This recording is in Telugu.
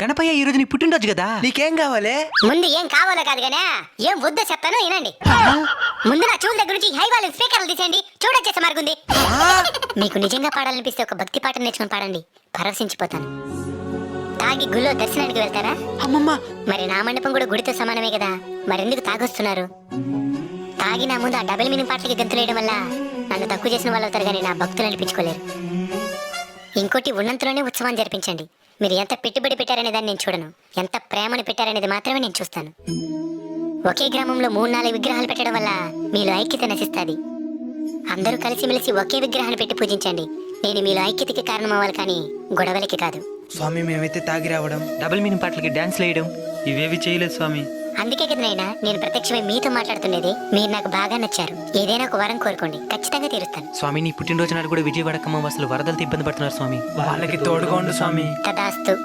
గణపయ్య ఈ రోజు నీ పుట్టినరోజు కదా, నీకేం కావాలి? ముందు ఏం కావాలో కాదు గానే ఏం వద్దో చెప్తాను వినండి. ముందు నా చూల దగ్గర నుంచి హై వాల్యూమ్ స్పీకర్లు తీసేయండి. చూడొచ్చేసే మార్గుంది. మీకు నిజంగా పాడాలనిపిస్తే ఒక భక్తి పాట నేర్చుకుని పాడండి, పరవశించిపోతాను. తాగి గుళ్ళో దర్శనానికి వెళ్తారా? అమ్మమ్మ, మరి నా మండపం కూడా గుడితో సమానమే కదా, మరెందుకు తాగొస్తున్నారు? తాగి నా ముందు ఆ డబుల్ మీనింగ్ పాటలకి గంతులేయడం వల్ల నన్ను తక్కువ చేసిన వాళ్ళు అవుతారు కానీ నా భక్తులు అనిపించుకోలేరు. ఇంకోటి, ఉన్నంతలోనే ఉత్సవాన్ని జరిపించండి. మీరు ఎంత పెట్టుబడి పెట్టారనే దాన్ని నేను చూడను, ఎంత ప్రేమను పెట్టారనేది మాత్రమే నేను చూస్తాను. ఒకే గ్రామంలో 3-4 విగ్రహాలు పెట్టడం వల్ల మీలో ఐక్యత నశిస్తుంది. అందరూ కలిసిమెలిసి ఒకే విగ్రహాన్ని పెట్టి పూజించండి. నేను మీలో ఐక్యతకి కారణం అవ్వాలి కానీ గొడవలకి కాదు. స్వామి మేమైతే తాగి రావడం, డబుల్ మీనింగ్ పాటలకి డాన్స్ వేయడం ఇవేవి చేయలేదు స్వామి. అందుకే కదా నైనా నేను ప్రత్యక్షమై మీతో మాట్లాడుతుండేది. మీరు నాకు బాగా నచ్చారు. ఏదైనా ఒక వరం కోరుకోండి, ఖచ్చితంగా తీరుస్తాను. స్వామి నీ పుట్టినరోజు నాడు కూడా విజయవాడ ఖమ్మం అసలు వరదలతో ఇబ్బంది పడుతున్నారు స్వామి, వాళ్ళకి తోడుగా ఉండు స్వామి. తదాస్తు.